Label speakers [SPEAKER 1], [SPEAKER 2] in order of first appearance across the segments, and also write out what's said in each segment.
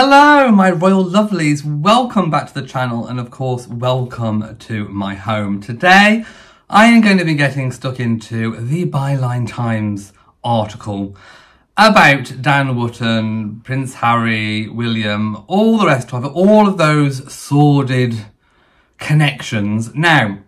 [SPEAKER 1] Hello my royal lovelies, welcome back to the channel and of course welcome to my home. Today I am going to be getting stuck into the Byline Times article about Dan Wootton, Prince Harry, William, all the rest of it, all of those sordid connections. Now,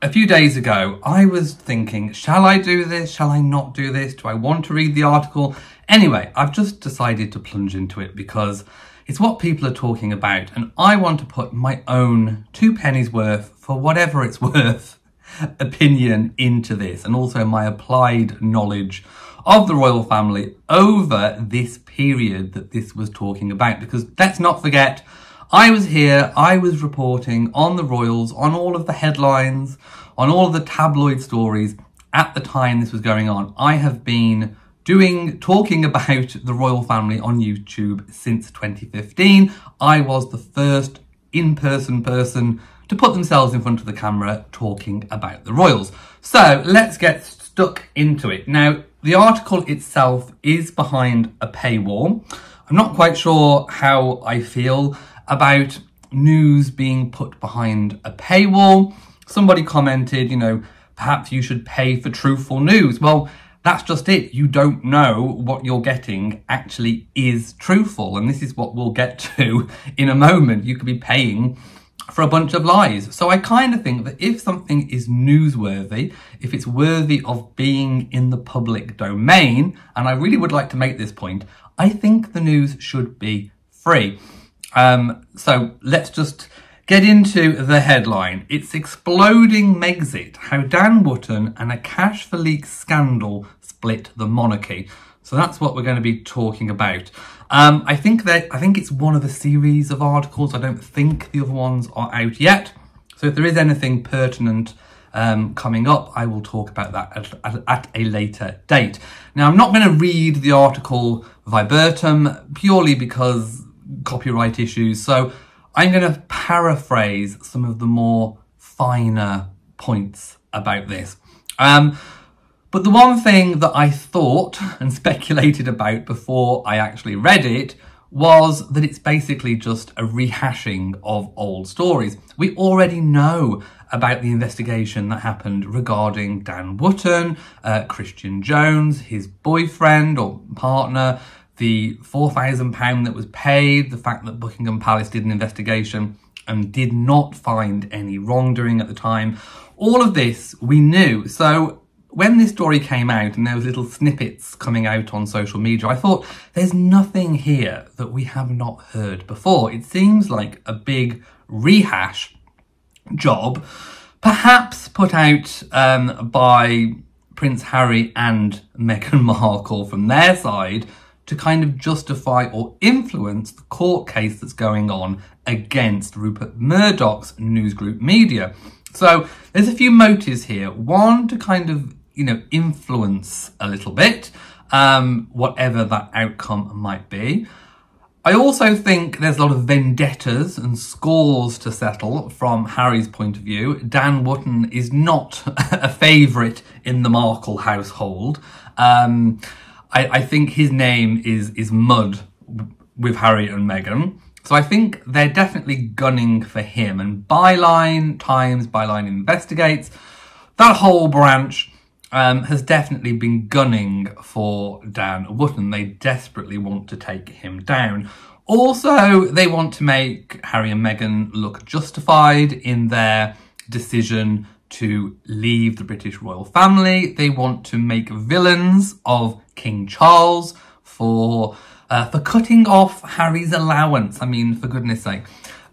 [SPEAKER 1] a few days ago I was thinking, shall I do this? Shall I not do this? Do I want to read the article? Anyway, I've just decided to plunge into it because it's what people are talking about and I want to put my own 2 pennies worth, for whatever it's worth, opinion into this, and also my applied knowledge of the royal family over this period that this was talking about. Because let's not forget, I was here, I was reporting on the royals, on all of the headlines, on all of the tabloid stories at the time this was going on. I have been talking about the royal family on YouTube since 2015. I was the first in-person person to put themselves in front of the camera talking about the royals. So let's get stuck into it. Now, the article itself is behind a paywall. I'm not quite sure how I feel about news being put behind a paywall. Somebody commented, you know, perhaps you should pay for truthful news. Well, that's just it. You don't know what you're getting actually is truthful. And this is what we'll get to in a moment. You could be paying for a bunch of lies. So I kind of think that if something is newsworthy, if it's worthy of being in the public domain, and I really would like to make this point, I think the news should be free. So let's just get into the headline. It's Exploding Megxit, how Dan Wootton and a cash for leaks scandal split the monarchy. So that's what we're going to be talking about. I think it's one of a series of articles. I don't think the other ones are out yet. So if there is anything pertinent coming up, I will talk about that at a later date. Now, I'm not going to read the article verbatim purely because copyright issues. So I'm going to paraphrase some of the more finer points about this. But the one thing that I thought and speculated about before I actually read it was that it's basically just a rehashing of old stories. We already know about the investigation that happened regarding Dan Wootton, Christian Jones, his boyfriend or partner, the £4,000 that was paid, the fact that Buckingham Palace did an investigation and did not find any wrongdoing at the time. All of this we knew. So when this story came out and there was little snippets coming out on social media, I thought there's nothing here that we have not heard before. It seems like a big rehash job, perhaps put out by Prince Harry and Meghan Markle from their side, to kind of justify or influence the court case that's going on against Rupert Murdoch's News Group Media. So there's a few motives here. One, to kind of, you know, influence a little bit, whatever that outcome might be. I also think there's a lot of vendettas and scores to settle from Harry's point of view. Dan Wootton is not a favourite in the Markle household. I think his name is mud with Harry and Meghan. So I think they're definitely gunning for him. And Byline Times, Byline Investigates, that whole branch has definitely been gunning for Dan Wootton. They desperately want to take him down. Also, they want to make Harry and Meghan look justified in their decision to leave the British royal family. They want to make villains of King Charles for cutting off Harry's allowance. I mean, for goodness sake.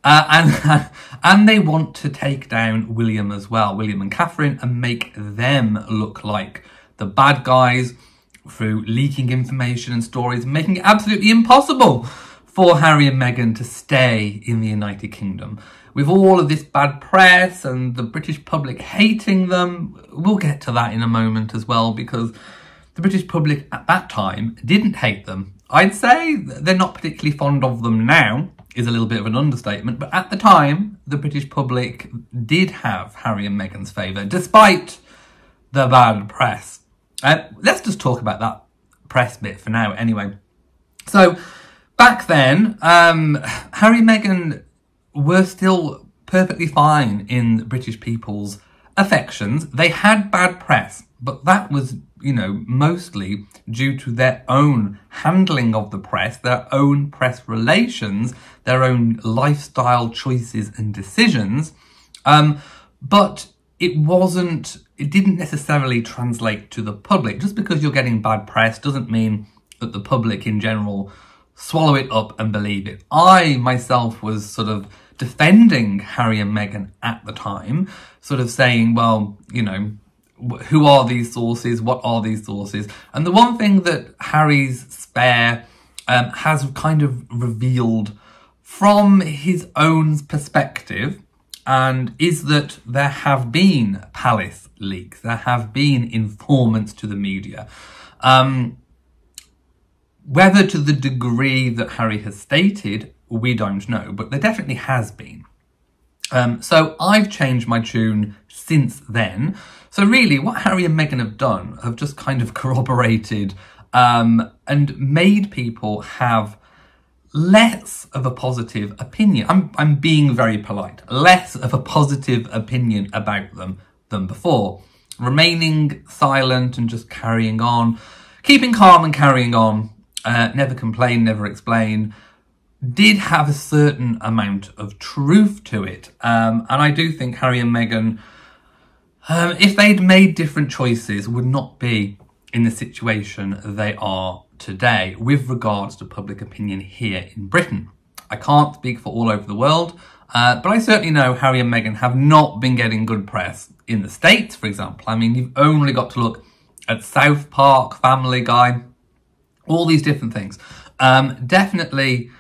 [SPEAKER 1] And they want to take down William as well, William and Catherine, and make them look like the bad guys through leaking information and stories, making it absolutely impossible for Harry and Meghan to stay in the United Kingdom. With all of this bad press and the British public hating them, we'll get to that in a moment as well, because the British public at that time didn't hate them. I'd say they're not particularly fond of them now, is a little bit of an understatement, but at the time, the British public did have Harry and Meghan's favour, despite the bad press. Let's just talk about that press bit for now anyway. So Back then, Harry and Meghan were still perfectly fine in the British people's affections. They had bad press, but that was, you know, mostly due to their own handling of the press, their own press relations, their own lifestyle choices and decisions. But it didn't necessarily translate to the public. Just because you're getting bad press doesn't mean that the public in general swallow it up and believe it. I myself was sort of defending Harry and Meghan at the time, sort of saying, well, you know, who are these sources? What are these sources? And the one thing that Harry's spare has kind of revealed from his own perspective, and is that there have been palace leaks, there have been informants to the media. Whether to the degree that Harry has stated, we don't know, but there definitely has been. So I've changed my tune since then. So really what Harry and Meghan have done have just kind of corroborated and made people have less of a positive opinion. I'm being very polite. Less of a positive opinion about them than before. Remaining silent and just carrying on. Keeping calm and carrying on. Never complain, never explain. Did have a certain amount of truth to it. And I do think Harry and Meghan, if they'd made different choices, would not be in the situation they are today with regards to public opinion here in Britain. I can't speak for all over the world, but I certainly know Harry and Meghan have not been getting good press in the States, for example. I mean, you've only got to look at South Park, Family Guy, all these different things. Definitely,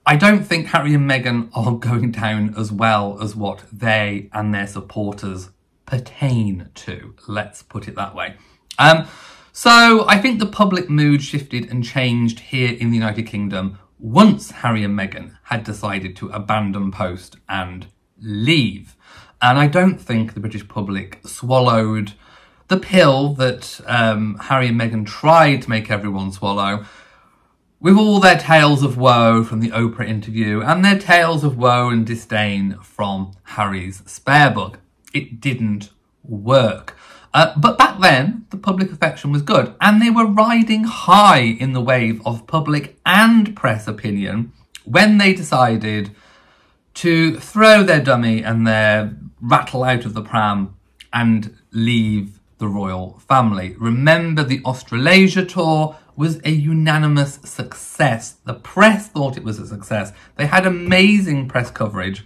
[SPEAKER 1] I don't think Harry and Meghan are going down as well as what they and their supporters pertain to. Let's put it that way. So I think the public mood shifted and changed here in the United Kingdom once Harry and Meghan had decided to abandon post and leave. And I don't think the British public swallowed the pill that Harry and Meghan tried to make everyone swallow, with all their tales of woe from the Oprah interview and their tales of woe and disdain from Harry's spare book. It didn't work. But back then, the public affection was good, and they were riding high in the wave of public and press opinion when they decided to throw their dummy and their rattle out of the pram and leave the royal family. Remember, the Australasia tour was a unanimous success. The press thought it was a success. They had amazing press coverage.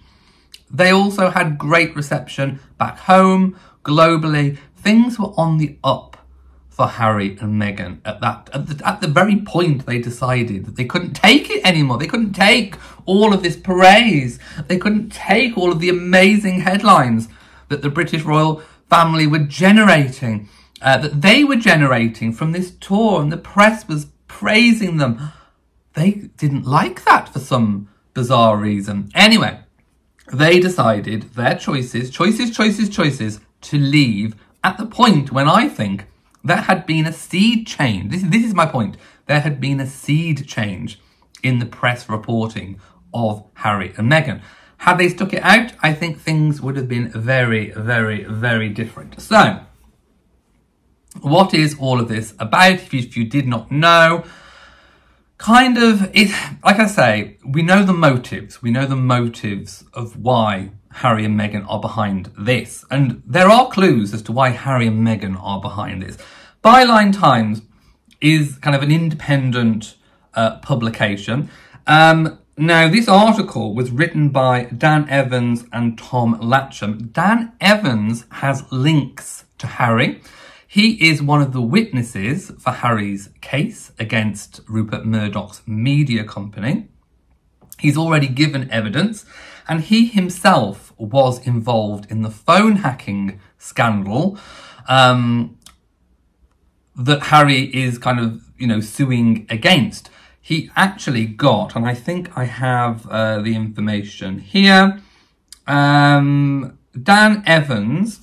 [SPEAKER 1] They also had great reception back home, globally. Things were on the up for Harry and Meghan at the very point they decided that they couldn't take it anymore. They couldn't take all of this praise. They couldn't take all of the amazing headlines that the British royal family were generating, that they were generating from this tour, and the press was praising them. They didn't like that for some bizarre reason. Anyway, they decided their choices to leave at the point when I think there had been a seed change. This is my point. There had been a seed change in the press reporting of Harry and Meghan. Had they stuck it out, I think things would have been very, very, very different. So, what is all of this about? If you did not know, kind of, like I say, we know the motives. We know the motives of why Harry and Meghan are behind this. And there are clues as to why Harry and Meghan are behind this. Byline Times is kind of an independent publication. Now, this article was written by Dan Evans and Tom Latcham. Dan Evans has links to Harry. He is one of the witnesses for Harry's case against Rupert Murdoch's media company. He's already given evidence, and he himself was involved in the phone hacking scandal that Harry is kind of, suing against. He actually got, and I think I have the information here, Dan Evans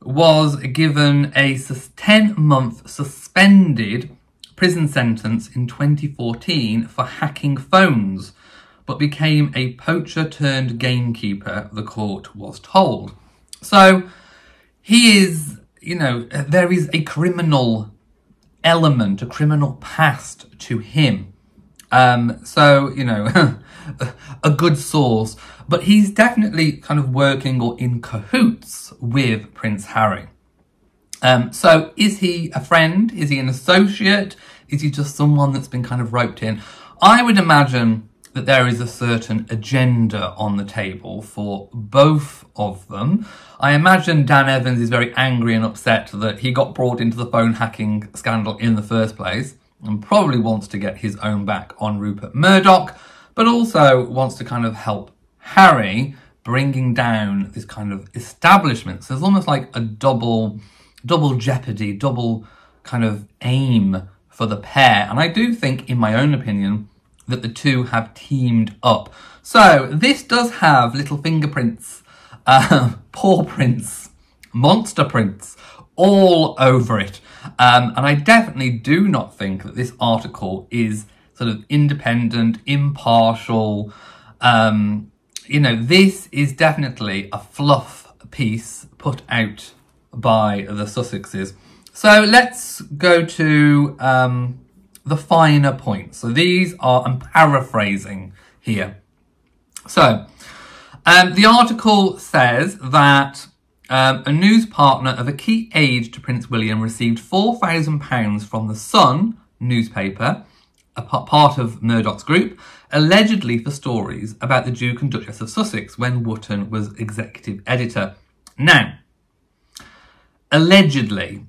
[SPEAKER 1] was given a 10-month suspended prison sentence in 2014 for hacking phones, but became a poacher turned gamekeeper, the court was told. So he is, you know, there is a criminal element, a criminal past to him. So, you know, a good source, but he's definitely kind of working or in cahoots with Prince Harry. So is he a friend? Is he an associate? Is he just someone that's been kind of roped in? I would imagine that there is a certain agenda on the table for both of them. I imagine Dan Evans is very angry and upset that he got brought into the phone hacking scandal in the first place, and probably wants to get his own back on Rupert Murdoch, but also wants to kind of help Harry, bringing down this kind of establishment. So there's almost like a double jeopardy, double kind of aim for the pair. And I do think, in my own opinion, that the two have teamed up. So this does have little fingerprints, paw prints, monster prints all over it. And I definitely do not think that this article is sort of independent, impartial. You know, this is definitely a fluff piece put out by the Sussexes. So let's go to the finer points. So these are, I'm paraphrasing here. So the article says that a news partner of a key age to Prince William received £4,000 from the Sun newspaper, a part of Murdoch's group, allegedly for stories about the Duke and Duchess of Sussex when Wooton was executive editor. Now, allegedly,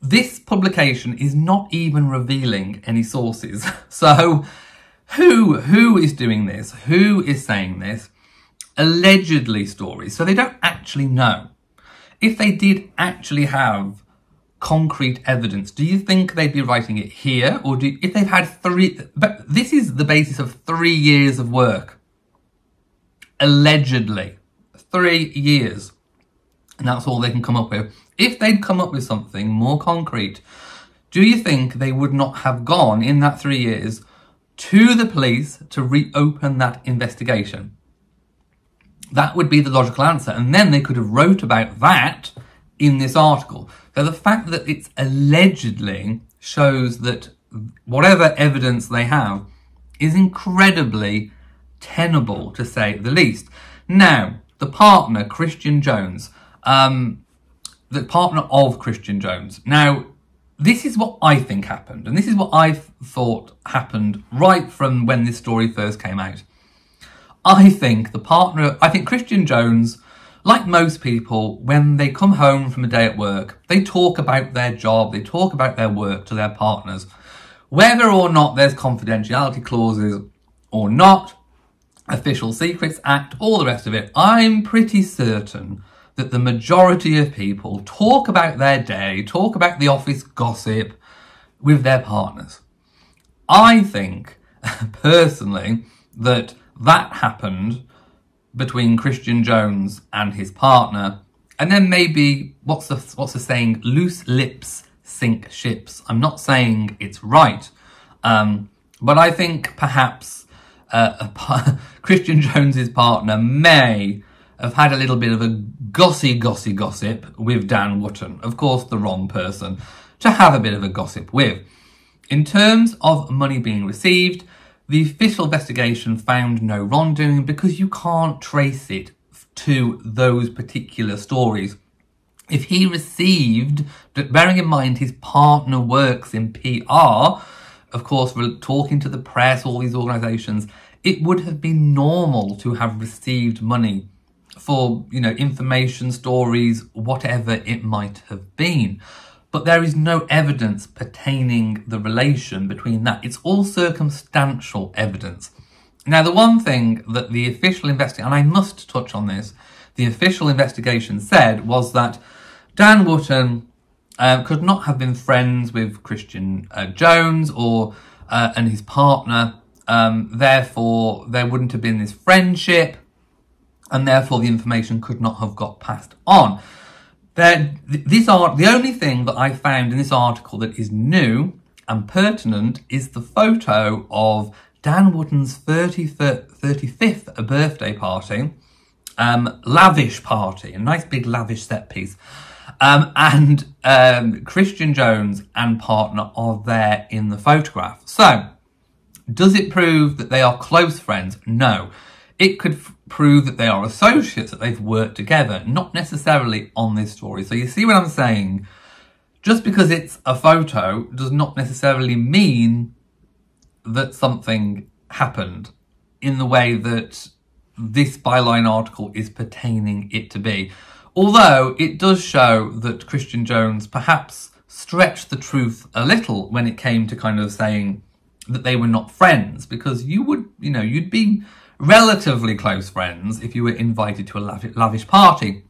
[SPEAKER 1] this publication is not even revealing any sources. So who is doing this? Who is saying this? Allegedly stories. So they don't actually know. If they did actually have concrete evidence, do you think they'd be writing it here? Or if they've had but this is the basis of 3 years of work. Allegedly. 3 years. And that's all they can come up with. If they'd come up with something more concrete, do you think they would not have gone in that 3 years to the police to reopen that investigation? That would be the logical answer. And then they could have wrote about that in this article. So the fact that it's allegedly shows that whatever evidence they have is incredibly tenable, to say the least. Now, the partner, Christian Jones, the partner of Christian Jones. Now, this is what I think happened, and this is what I thought happened right from when this story first came out. I think Christian Jones, like most people, when they come home from a day at work, they talk about their job, they talk about their work to their partners. Whether or not there's confidentiality clauses or not, Official Secrets Act, all the rest of it, I'm pretty certain that the majority of people talk about their day, talk about the office gossip with their partners. I think, personally, that happened between Christian Jones and his partner, and then maybe, what's the saying, loose lips sink ships. I'm not saying it's right, but I think perhaps Christian Jones's partner may have had a little bit of a gossip with Dan Wootton. Of course, the wrong person to have a bit of a gossip with. In terms of money being received, the official investigation found no wrongdoing because you can't trace it to those particular stories. If he received, bearing in mind his partner works in PR, of course, we're talking to the press, all these organisations, it would have been normal to have received money for, you know, information, stories, whatever it might have been. But there is no evidence pertaining the relation between that. It's all circumstantial evidence. Now, the one thing that the official investigation, and I must touch on this, the official investigation said was that Dan Wootton could not have been friends with Christian Jones and his partner. Therefore, there wouldn't have been this friendship, and therefore the information could not have got passed on. The only thing that I found in this article that is new and pertinent is the photo of Dan Wootton's 35th birthday party, lavish party, a nice big lavish set piece. And Christian Jones and partner are there in the photograph. So, does it prove that they are close friends? No. It could prove that they are associates, that they've worked together, not necessarily on this story. So you see what I'm saying? Just because it's a photo does not necessarily mean that something happened in the way that this Byline article is pertaining it to be. Although it does show that Christian Jones perhaps stretched the truth a little when it came to kind of saying that they were not friends, because you would, you'd be relatively close friends if you were invited to a lavish party.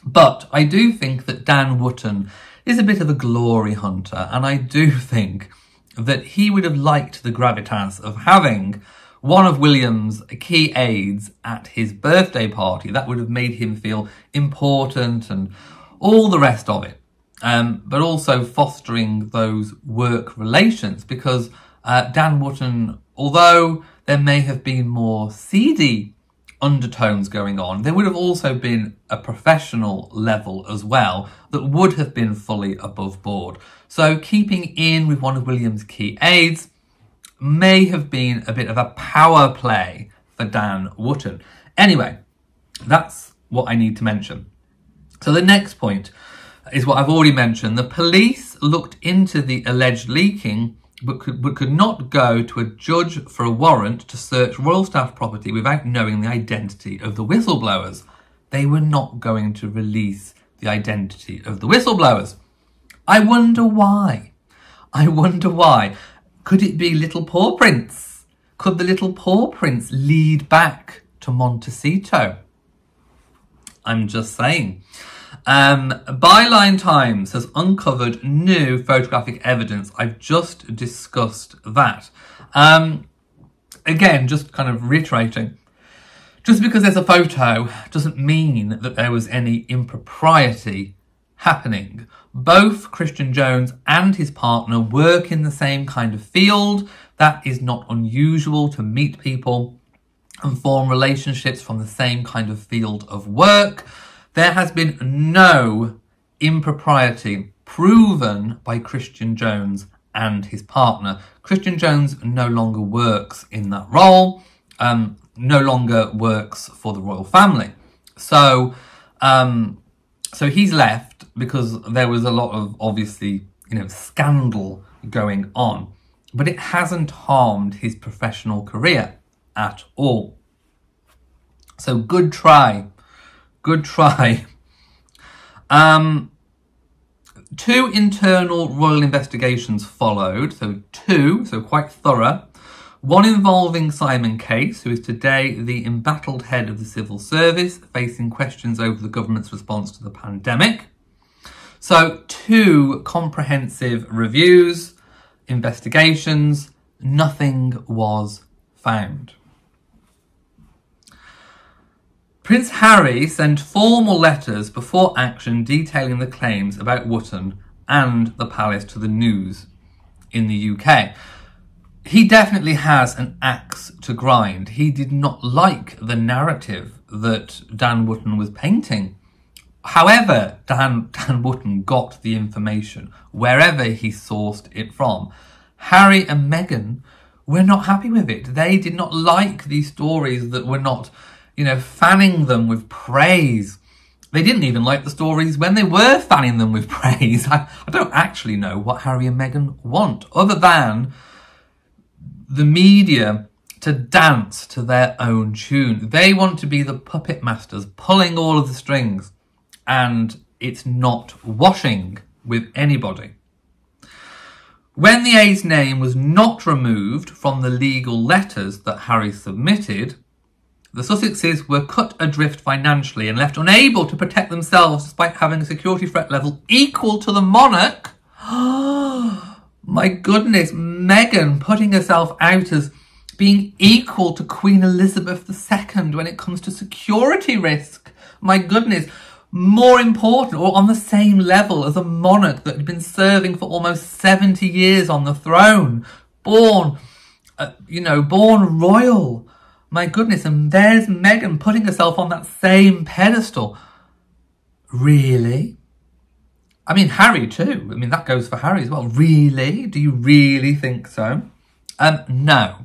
[SPEAKER 1] But I do think that Dan Wootton is a bit of a glory hunter, and I do think that he would have liked the gravitas of having one of William's key aides at his birthday party. That would have made him feel important and all the rest of it. But also fostering those work relations, because Dan Wootton, although there may have been more seedy undertones going on, there would have also been a professional level as well that would have been fully above board. So keeping in with one of William's key aides may have been a bit of a power play for Dan Wootton. Anyway, that's what I need to mention. So the next point is what I've already mentioned. The police looked into the alleged leaking but could not go to a judge for a warrant to search royal staff property without knowing the identity of the whistleblowers. They were not going to release the identity of the whistleblowers. I wonder why. Could it be Little Paw Prince? Could the Little Paw Prince lead back to Montecito? I'm just saying. Byline Times has uncovered new photographic evidence. I've just discussed that. Again, just kind of reiterating, just because there's a photo doesn't mean that there was any impropriety happening. Both Christian Jones and his partner work in the same kind of field. That is not unusual to meet people and form relationships from the same kind of field of work. There has been no impropriety proven by Christian Jones and his partner. Christian Jones no longer works in that role, no longer works for the royal family. So he's left because there was a lot of, obviously, scandal going on. But it hasn't harmed his professional career at all. So good try. Good try. 2 internal royal investigations followed, so quite thorough. One involving Simon Case, who is today the embattled head of the civil service, facing questions over the government's response to the pandemic. So 2 comprehensive reviews, investigations, nothing was found. Prince Harry sent formal letters before action detailing the claims about Wooton and the palace to the news in the UK. He definitely has an axe to grind. He did not like the narrative that Dan Wootton was painting. However, Dan Wootton got the information wherever he sourced it from. Harry and Meghan were not happy with it. They did not like these stories that were not, fanning them with praise. They didn't even like the stories when they were fanning them with praise. I don't actually know what Harry and Meghan want, other than the media to dance to their own tune. They want to be the puppet masters, pulling all of the strings, and it's not washing with anybody. When the aide's name was not removed from the legal letters that Harry submitted, the Sussexes were cut adrift financially and left unable to protect themselves despite having a security threat level equal to the monarch. My goodness, Meghan putting herself out as being equal to Queen Elizabeth II when it comes to security risk. My goodness, more important or on the same level as a monarch that had been serving for almost 70 years on the throne, born royal. My goodness, and there's Meghan putting herself on that same pedestal. Really? I mean, Harry too. I mean, that goes for Harry as well. Really? Do you really think so? No.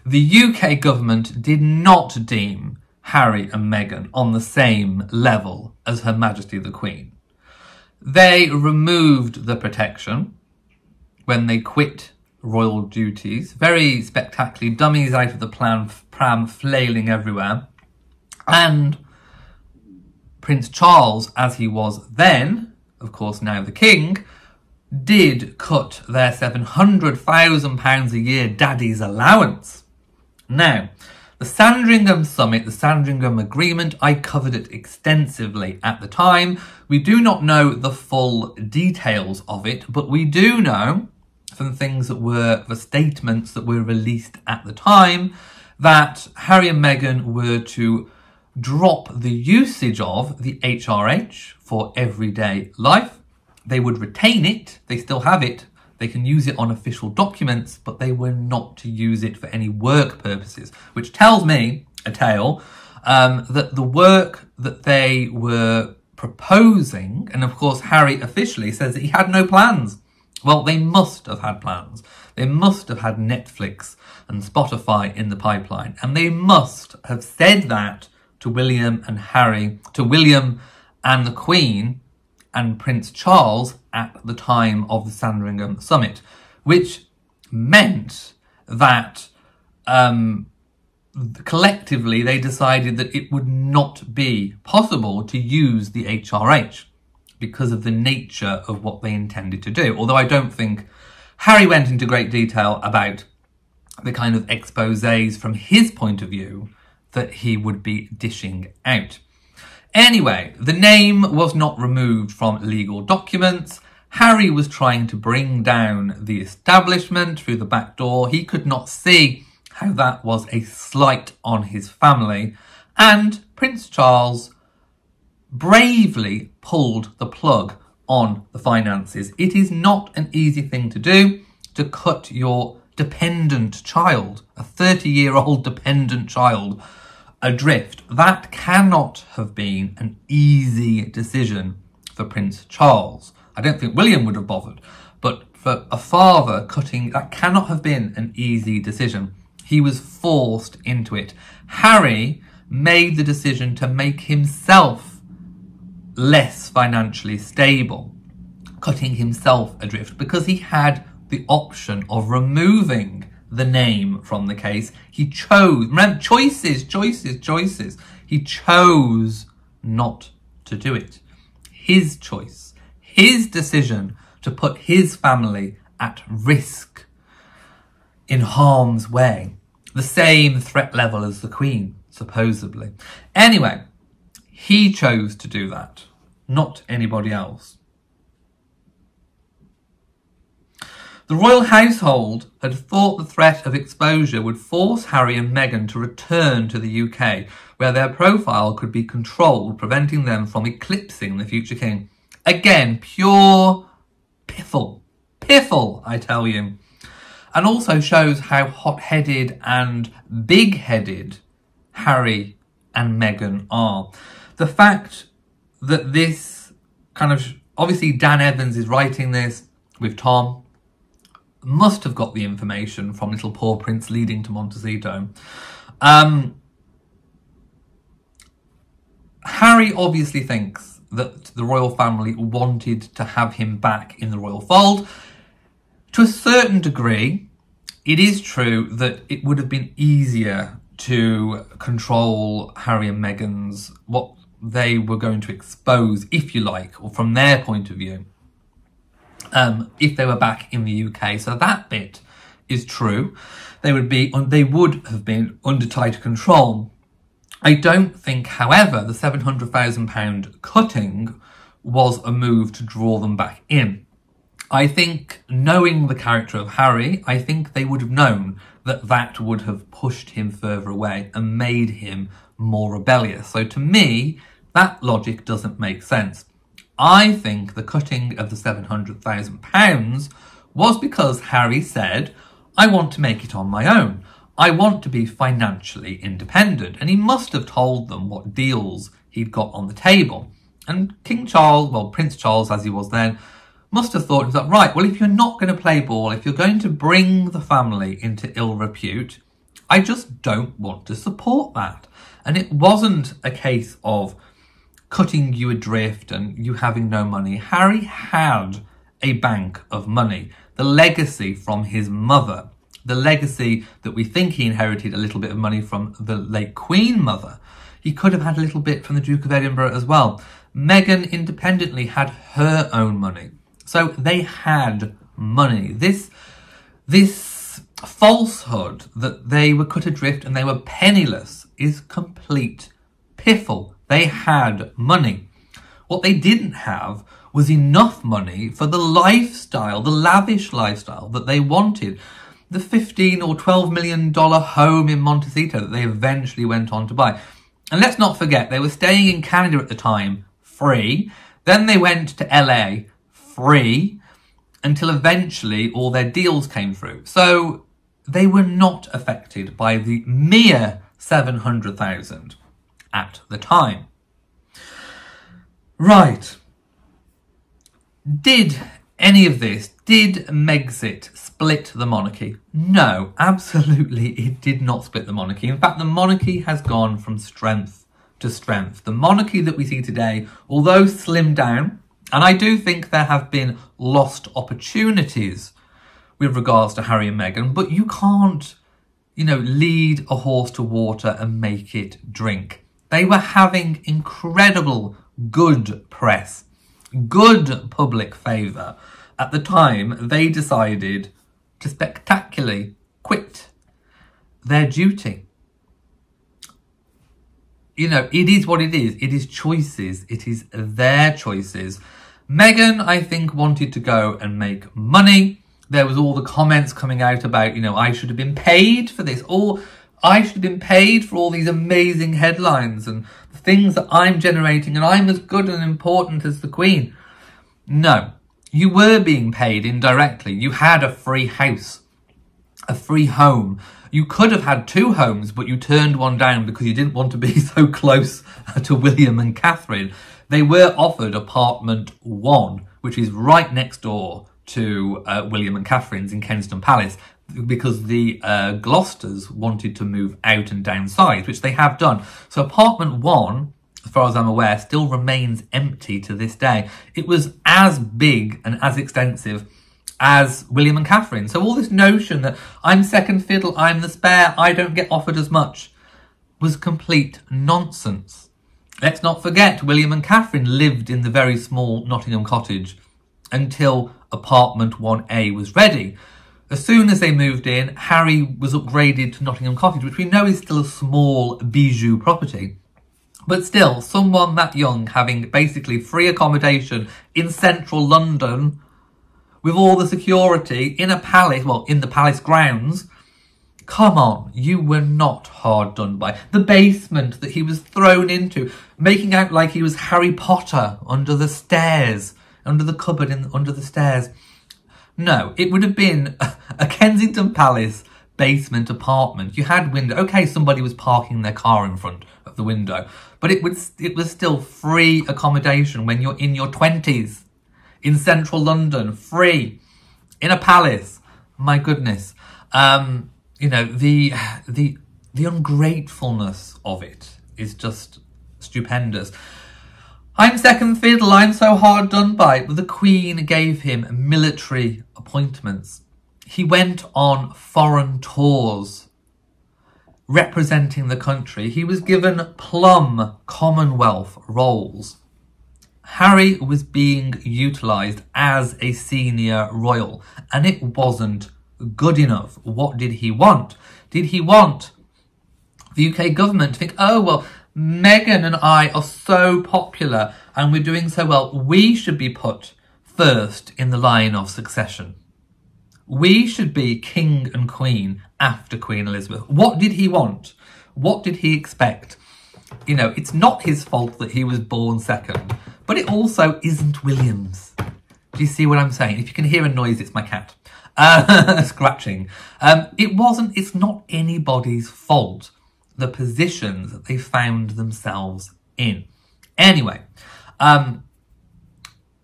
[SPEAKER 1] The UK government did not deem Harry and Meghan on the same level as Her Majesty the Queen. They removed the protection when they quit royal duties, very spectacularly, dummies out of the pram flailing everywhere. And Prince Charles, as he was then, of course now the King, did cut their £700,000 a year daddy's allowance. Now, the Sandringham Summit, the Sandringham Agreement, I covered it extensively at the time. We do not know the full details of it, but we do know from things that were the statements that were released at the time that Harry and Meghan were to drop the usage of the HRH for everyday life. They would retain it, they still have it, they can use it on official documents, but they were not to use it for any work purposes, which tells me a tale that the work that they were proposing, and of course Harry officially says that he had no plans. Well, they must have had plans. They must have had Netflix and Spotify in the pipeline, and they must have said that to William and Harry, to William and the Queen and Prince Charles at the time of the Sandringham Summit, which meant that collectively they decided that it would not be possible to use the HRH because of the nature of what they intended to do. Although I don't think Harry went into great detail about the kind of exposés from his point of view that he would be dishing out. Anyway, the name was not removed from legal documents. Harry was trying to bring down the establishment through the back door. He could not see how that was a slight on his family. And Prince Charles bravely pulled the plug on the finances. It is not an easy thing to do, to cut your dependent child, a 30-year-old dependent child, adrift. That cannot have been an easy decision for Prince Charles. I don't think William would have bothered, but for a father cutting, that cannot have been an easy decision. He was forced into it. Harry made the decision to make himself less financially stable, cutting himself adrift, because he had the option of removing the name from the case. He chose, remember, choices. He chose not to do it. His choice, his decision to put his family at risk, in harm's way, the same threat level as the Queen, supposedly. Anyway, he chose to do that, not anybody else. The royal household had thought the threat of exposure would force Harry and Meghan to return to the UK, where their profile could be controlled, preventing them from eclipsing the future king. Again, pure piffle, I tell you. And also shows how hot-headed and big-headed Harry and Meghan are. The fact that this kind of, obviously Dan Evans is writing this with Tom, must have got the information from little poor Prince leading to Montecito. Harry obviously thinks that the royal family wanted to have him back in the royal fold. To a certain degree, it is true that it would have been easier to control Harry and Meghan's, what they were going to expose, if you like, or from their point of view, if they were back in the UK. So that bit is true. They would have been under tighter control. I don't think, however, the £700,000 cutting was a move to draw them back in. I think, knowing the character of Harry, I think they would have known that that would have pushed him further away and made him more rebellious. So to me, That logic doesn't make sense. I think the cutting of the £700,000 was because Harry said, I want to make it on my own. I want to be financially independent. And he must have told them what deals he'd got on the table. And King Charles, well, Prince Charles as he was then, must have thought, right, well, if you're not going to play ball, if you're going to bring the family into ill repute, I just don't want to support that. And it wasn't a case of cutting you adrift and you having no money. Harry had a bank of money, the legacy from his mother, the legacy that we think he inherited a little bit of money from the late Queen Mother. He could have had a little bit from the Duke of Edinburgh as well. Meghan independently had her own money. So they had money. This falsehood that they were cut adrift and they were penniless is complete piffle. They had money. What they didn't have was enough money for the lifestyle, the lavish lifestyle that they wanted. The $15 or $12 million home in Montecito that they eventually went on to buy. And let's not forget, they were staying in Canada at the time, free. Then they went to LA, free, until eventually all their deals came through. So they were not affected by the mere 700,000 at the time. Right. Did any of this, did Megxit split the monarchy? No, absolutely it did not split the monarchy. In fact, the monarchy has gone from strength to strength. The monarchy that we see today, although slimmed down, and I do think there have been lost opportunities with regards to Harry and Meghan, but you can't, lead a horse to water and make it drink. They were having incredible good press, good public favour. At the time, they decided to spectacularly quit their duty. It is what it is. It is choices. It is their choices. Meghan, I think, wanted to go and make money. There was all the comments coming out about, I should have been paid for this, or I should have been paid for all these amazing headlines and the things that I'm generating, and I'm as good and important as the Queen. No, you were being paid indirectly. You had a free house, a free home. You could have had two homes, but you turned one down because you didn't want to be so close to William and Catherine. They were offered apartment 1, which is right next door to William and Catherine's in Kensington Palace, because the Gloucesters wanted to move out and downsize, which they have done. So apartment 1, as far as I'm aware, still remains empty to this day. It was as big and as extensive as William and Catherine. So all this notion that I'm second fiddle, I'm the spare, I don't get offered as much, was complete nonsense. Let's not forget, William and Catherine lived in the very small Nottingham cottage until apartment 1A was ready. As soon as they moved in, Harry was upgraded to Nottingham Cottage, which we know is still a small bijou property. But still, someone that young having basically free accommodation in central London with all the security in a palace, well, in the palace grounds, come on, you were not hard done by. The basement that he was thrown into, making out like he was Harry Potter under the stairs, under the cupboard under the stairs. No, it would have been a Kensington Palace basement apartment. You had window. Okay, somebody was parking their car in front of the window, but it was still free accommodation when you're in your 20s in central London, free in a palace. My goodness, the ungratefulness of it is just stupendous. I'm second fiddle, I'm so hard done by. The Queen gave him military appointments. He went on foreign tours representing the country. He was given plum Commonwealth roles. Harry was being utilised as a senior royal, and it wasn't good enough. What did he want? Did he want the UK government to think, oh, well, Meghan and I are so popular and we're doing so well, we should be put first in the line of succession. We should be king and queen after Queen Elizabeth. What did he want? What did he expect? You know, it's not his fault that he was born second, but it also isn't William's. Do you see what I'm saying? If you can hear a noise, it's my cat scratching. It's not anybody's fault, the positions that they found themselves in. Anyway, I'm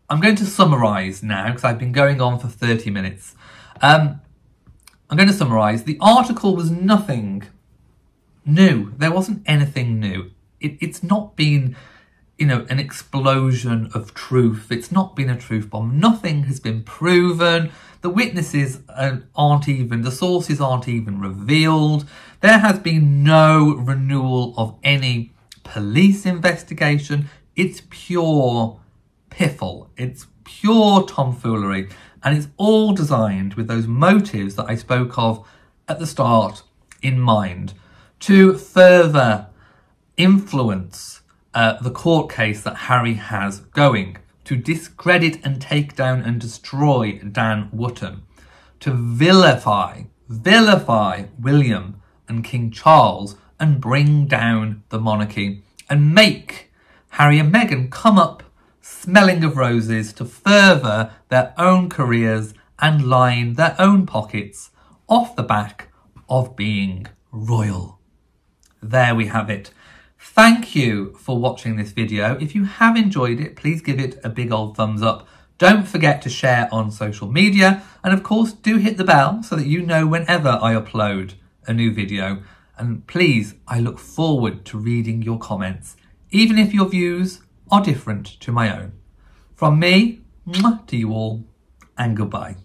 [SPEAKER 1] going to summarise now because I've been going on for 30 minutes. I'm going to summarise. The article was nothing new. There wasn't anything new. It's not been, you know, an explosion of truth. It's not been a truth bomb. Nothing has been proven. The witnesses aren't even, the sources aren't even revealed. There has been no renewal of any police investigation. It's pure piffle. It's pure tomfoolery. And it's all designed with those motives that I spoke of at the start in mind, to further influence the court case that Harry has going, to discredit and take down and destroy Dan Wootton, to vilify William and King Charles and bring down the monarchy and make Harry and Meghan come up smelling of roses to further their own careers and line their own pockets off the back of being royal. There we have it. Thank you for watching this video. If you have enjoyed it, please give it a big old thumbs up. Don't forget to share on social media. And of course, do hit the bell so that you know whenever I upload a new video. And please, I look forward to reading your comments, even if your views are different to my own. From me, to you all, and goodbye.